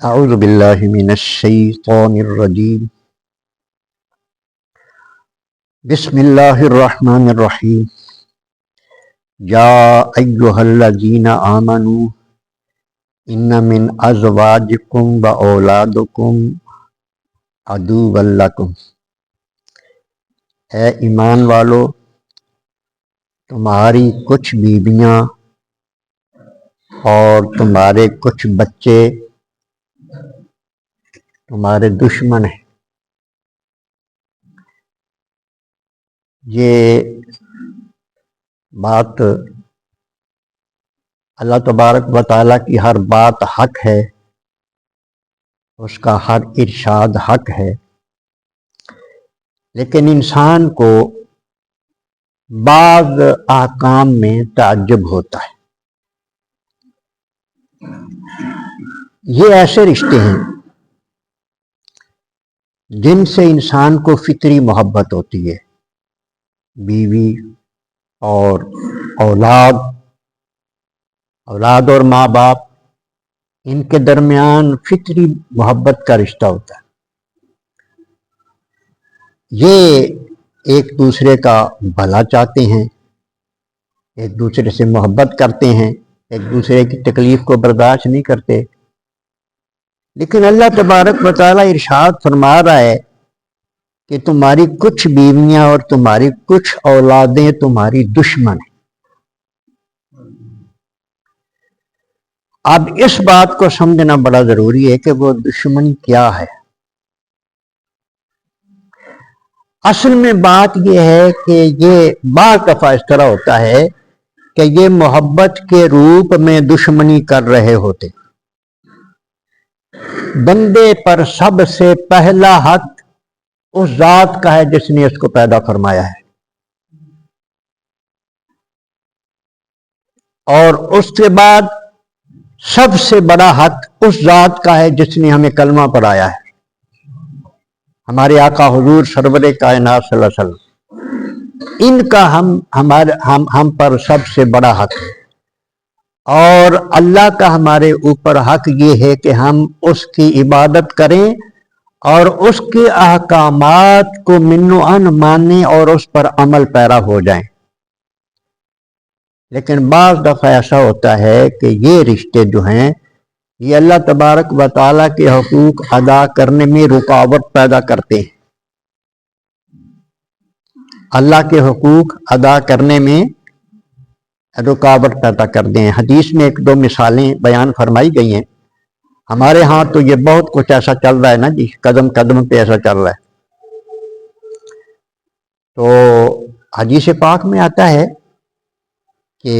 اعوذ باللہ من الشیطان الرجیم بسم اللہ الرحمن الرحیم یا ایہا الذین آمنوا ان من ازواجکم و اولادکم عدوا لکم، اے ایمان والو، تمہاری کچھ بیویاں اور تمہارے کچھ بچے تمہارے دشمن ہیں۔ یہ بات اللہ تبارک و تعالیٰ کی ہر بات حق ہے، اس کا ہر ارشاد حق ہے، لیکن انسان کو بعض احکام میں تعجب ہوتا ہے۔ یہ ایسے رشتے ہیں جن سے انسان کو فطری محبت ہوتی ہے، بیوی اور اولاد اور ماں باپ، ان کے درمیان فطری محبت کا رشتہ ہوتا ہے۔ یہ ایک دوسرے کا بھلا چاہتے ہیں، ایک دوسرے سے محبت کرتے ہیں، ایک دوسرے کی تکلیف کو برداشت نہیں کرتے، لیکن اللہ تبارک و تعالیٰ ارشاد فرما رہا ہے کہ تمہاری کچھ بیویاں اور تمہاری کچھ اولادیں تمہاری دشمن ہیں۔ اب اس بات کو سمجھنا بڑا ضروری ہے کہ وہ دشمنی کیا ہے۔ اصل میں بات یہ ہے کہ یہ بعض دفعہ اس طرح ہوتا ہے کہ یہ محبت کے روپ میں دشمنی کر رہے ہوتے۔ بندے پر سب سے پہلا حق اس ذات کا ہے جس نے اس کو پیدا فرمایا ہے، اور اس کے بعد سب سے بڑا حق اس ذات کا ہے جس نے ہمیں کلمہ پڑھایا ہے، ہمارے آقا حضور سرور کائنات صلی اللہ علیہ وسلم۔ ان کا ہم پر سب سے بڑا حق ہے، اور اللہ کا ہمارے اوپر حق یہ ہے کہ ہم اس کی عبادت کریں اور اس کے احکامات کو من و عن مانیں اور اس پر عمل پیرا ہو جائیں۔ لیکن بعض دفعہ ایسا ہوتا ہے کہ یہ رشتے جو ہیں یہ اللہ تبارک و تعالیٰ کے حقوق ادا کرنے میں رکاوٹ پیدا کرتے ہیں، اللہ کے حقوق ادا کرنے میں رکاوٹ پیدا کرتے ہیں۔ حدیث میں ایک دو مثالیں بیان فرمائی گئی ہیں۔ ہمارے ہاں تو یہ بہت کچھ ایسا چل رہا ہے نا جی، قدم قدم پہ ایسا چل رہا ہے۔ تو حدیث پاک میں آتا ہے کہ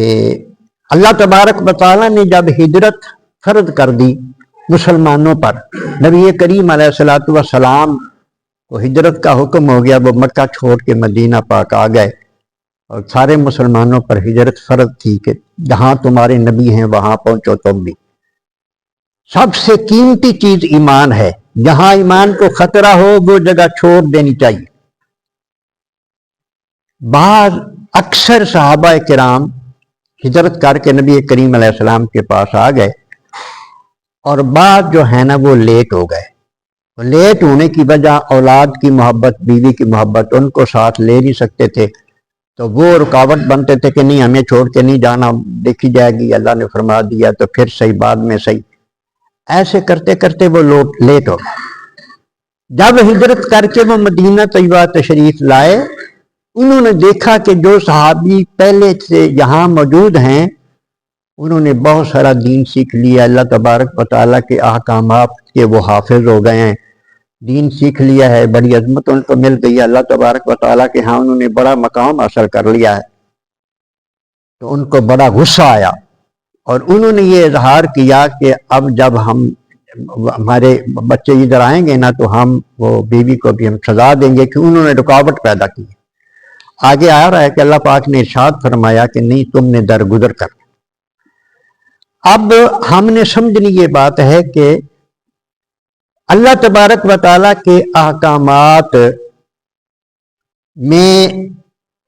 اللہ تبارک و تعالیٰ نے جب ہجرت فرض کر دی مسلمانوں پر، نبی کریم علیہ الصلوۃ والسلام کو ہجرت کا حکم ہو گیا، وہ مکہ چھوڑ کے مدینہ پاک آ گئے، اور سارے مسلمانوں پر ہجرت فرض تھی کہ جہاں تمہارے نبی ہیں وہاں پہنچو تم بھی۔ سب سے قیمتی چیز ایمان ہے، جہاں ایمان کو خطرہ ہو وہ جگہ چھوڑ دینی چاہیے۔ اکثر صحابہ کرام ہجرت کر کے نبی کریم علیہ السلام کے پاس آ گئے، اور بعض جو ہے نا وہ لیٹ ہو گئے۔ لیٹ ہونے کی وجہ اولاد کی محبت، بیوی کی محبت، ان کو ساتھ لے نہیں سکتے تھے، تو وہ رکاوٹ بنتے تھے کہ نہیں ہمیں چھوڑ کے نہیں جانا، دیکھی جائے گی، اللہ نے فرما دیا تو پھر صحیح، بعد میں صحیح، ایسے کرتے کرتے وہ لوگ لیٹ ہو گئے۔ جب ہجرت کر کے وہ مدینہ طیبہ تشریف لائے، انہوں نے دیکھا کہ جو صحابی پہلے سے یہاں موجود ہیں انہوں نے بہت سارا دین سیکھ لیا، اللہ تبارک و تعالیٰ کے احکامات کے وہ حافظ ہو گئے ہیں، دین سیکھ لیا ہے، بڑی عظمت ان کو مل گئی ہے، اللہ تبارک و تعالیٰ کے ہاں انہوں نے بڑا مقام حاصل کر لیا ہے۔ تو ان کو بڑا غصہ آیا، اور انہوں نے یہ اظہار کیا کہ اب جب ہمارے بچے ادھر آئیں گے نا تو ہم وہ بیوی کو بھی ہم سزا دیں گے، کہ انہوں نے رکاوٹ پیدا کی۔ آگے آ رہا ہے کہ اللہ پاک نے ارشاد فرمایا کہ نہیں، تم نے درگزر کر۔ اب ہم نے سمجھنی یہ بات ہے کہ اللہ تبارک و تعالیٰ کے احکامات میں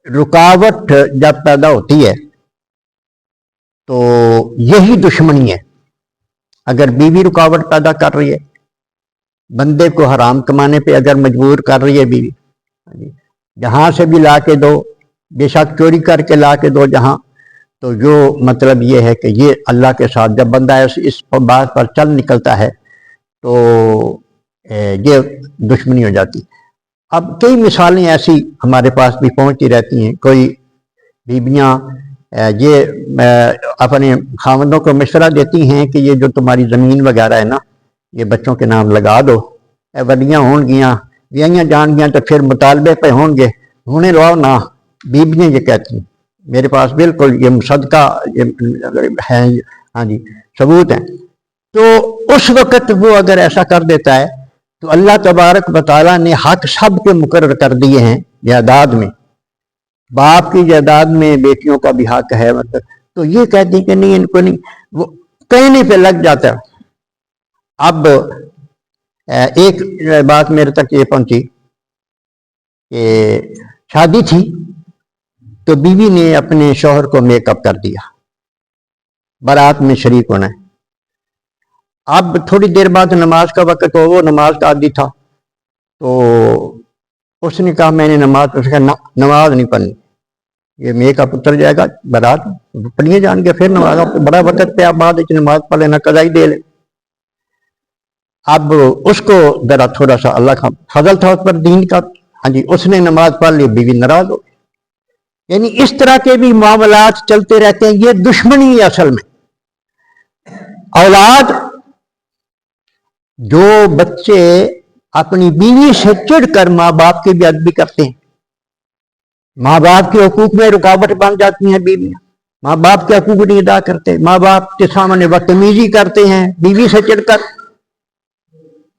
رکاوٹ جب پیدا ہوتی ہے تو یہی دشمنی ہے۔ اگر بیوی رکاوٹ پیدا کر رہی ہے، بندے کو حرام کمانے پہ اگر مجبور کر رہی ہے بیوی، جہاں سے بھی لا کے دو، بے شک چوری کر کے لا کے دو جہاں، تو جو مطلب یہ ہے کہ یہ اللہ کے ساتھ جب بندہ اس بات پر چل نکلتا ہے تو یہ دشمنی ہو جاتی۔ اب کئی مثالیں ایسی ہمارے پاس بھی پہنچتی رہتی ہیں۔ کوئی بیویاں یہ اپنے خاوندوں کو مشورہ دیتی ہیں کہ یہ جو تمہاری زمین وغیرہ ہے نا، یہ بچوں کے نام لگا دو، وڈیاں ہون گیاں، بیاہیاں جان گیاں تو پھر مطالبے پہ ہون گے، ہونے لو نہ۔ بیویاں یہ کہتی ہیں، میرے پاس بالکل یہ مصدقہ ہے، ہاں جی ثبوت ہیں۔ تو اس وقت وہ اگر ایسا کر دیتا ہے تو اللہ تبارک و تعالیٰ نے حق سب کے مقرر کر دیے ہیں جائیداد میں، باپ کی جائیداد میں بیٹیوں کا بھی حق ہے، مطلب تو یہ کہتی کہ نہیں ان کو نہیں، وہ کہنے پہ لگ جاتا ہے۔ اب ایک بات میرے تک یہ پہنچی کہ شادی تھی تو بیوی نے اپنے شوہر کو میک اپ کر دیا، بارات میں شریک ہونا ہے۔ اب تھوڑی دیر بعد نماز کا وقت ہو، وہ نماز کا عادی تھا، تو اس نے کہا میں نے نماز نہیں پڑھنی، یہ میک اپ اتر جائے گا، بارات پڑھیے جان گے، پھر نماز بڑا وقت پہ آپ بعد نماز پڑھ لینا، قضا ہی دے لیں۔ اب اس کو ذرا تھوڑا سا اللہ کا فضل تھا اس پر دین کا، ہاں جی اس نے نماز پڑھ لی، بیوی ناراض ہو۔ یعنی اس طرح کے بھی معاملات چلتے رہتے ہیں، یہ دشمنی ہے اصل میں۔ اولاد جو بچے اپنی بیوی سے چڑھ کر ماں باپ کی بے ادبی کرتے ہیں، ماں باپ کے حقوق میں رکاوٹ بن جاتی ہیں بیویاں، ماں باپ کے حقوق نہیں ادا کرتے، ماں باپ کے سامنے بدتمیزی کرتے ہیں بیوی سے چڑھ کر،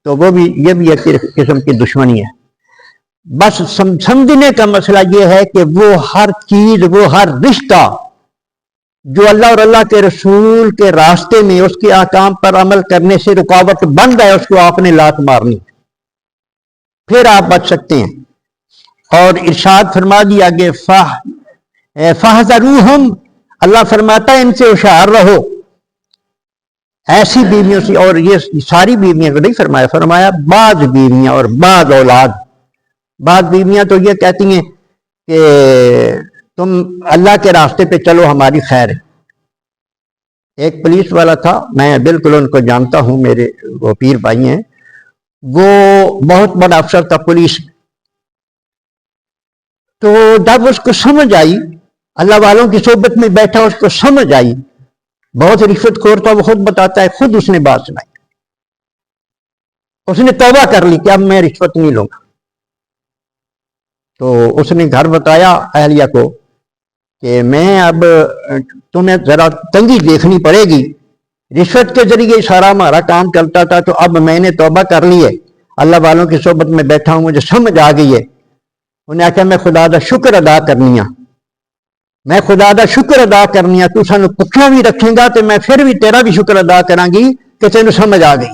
تو وہ بھی یہ بھی ایک قسم کی دشمنی ہے۔ بس سمجھنے کا مسئلہ یہ ہے کہ وہ ہر چیز، وہ ہر رشتہ جو اللہ اور اللہ کے رسول کے راستے میں اس کے احکام پر عمل کرنے سے رکاوٹ بن گئے، اس کو آپ نے لات مارنی، پھر آپ بچ سکتے ہیں۔ اور ارشاد فرما دیا کہ فَاحْذَرُوهُمْ، اللہ فرماتا ہے ان سے ہوشیار رہو، ایسی بیویوں سے۔ اور یہ ساری بیویاں کو نہیں فرمایا، فرمایا بعض بیویاں اور بعض اولاد۔ بعض بیویاں تو یہ کہتی ہیں کہ تم اللہ کے راستے پہ چلو ہماری خیر ہے۔ ایک پولیس والا تھا، میں بالکل ان کو جانتا ہوں، میرے وہ پیر بھائی ہیں، وہ بہت بڑا افسر تھا پولیس۔ تو جب اس کو سمجھ آئی، اللہ والوں کی صحبت میں بیٹھا، اس کو سمجھ آئی، بہت رشوت خور تھا، وہ خود بتاتا ہے، خود اس نے بات سنائی، اس نے توبہ کر لی کہ اب میں رشوت نہیں لوں گا۔ تو اس نے گھر بتایا اہلیہ کو کہ میں اب تمہیں ذرا تنگی دیکھنی پڑے گی، رشوت کے ذریعے سارا ہمارا کام چلتا تھا، تو اب میں نے توبہ کر لی ہے، اللہ والوں کی صحبت میں بیٹھا ہوں، مجھے سمجھ آ گئی ہے۔ انہیں کہا میں خدا دا شکر ادا کرنی، میں خدا دا شکر ادا کرنی، تو سانو پکھا بھی رکھیں گا تو میں پھر بھی تیرا بھی شکر ادا کراں گی کہ تینوں سمجھ آ گئی،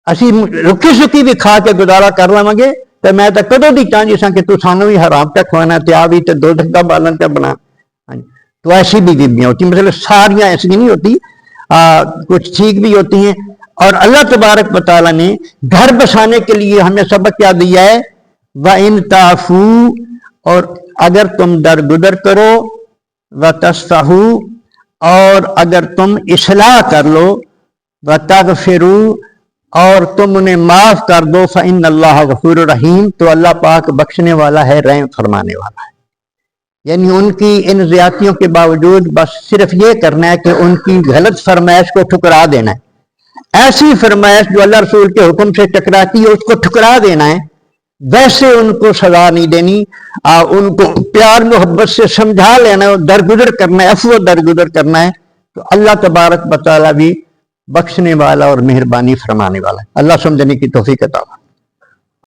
اسی رکی سکی بھی کھا کے گزارا کر لواں گے، تو میں تو کدوں دی چاہیے سا کہ تو سانو بھی حرام پہ کھوانا، تے آ بھی تے دو دھکا بالن پہ بنا۔ تو ایسی بھی بیویاں ہوتی ہیں، مطلب ساریاں ایسی نہیں ہوتی، کچھ ٹھیک بھی ہوتی ہیں۔ اور اللہ تبارک و تعالیٰ نے گھر بسانے کے لیے ہمیں سبق کیا دیا ہے، وَإِن تَعْفُوا، اور اگر تم درگزر کرو، وَتَصْفَحُوا، اور اگر تم اصلاح کر لو، وَتَغْفِرُوا، اور تم انہیں معاف کر دو، فَإِنَّ اللَّهَ غَفُورٌ رَحِيمٌ، تو اللہ پاک بخشنے والا ہے، رحم فرمانے والا ہے۔ یعنی ان کی ان زیادتیوں کے باوجود بس صرف یہ کرنا ہے کہ ان کی غلط فرمائش کو ٹھکرا دینا ہے، ایسی فرمائش جو اللہ رسول کے حکم سے ٹکراتی ہے اس کو ٹھکرا دینا ہے، ویسے ان کو سزا نہیں دینی، ان کو پیار محبت سے سمجھا لینا ہے، درگزر کرنا ہے، عفو درگزر کرنا ہے، تو اللہ تبارک و تعالیٰ بھی بخشنے والا اور مہربانی فرمانے والا ہے۔ اللہ سمجھنے کی توفیق عطا فرمائے۔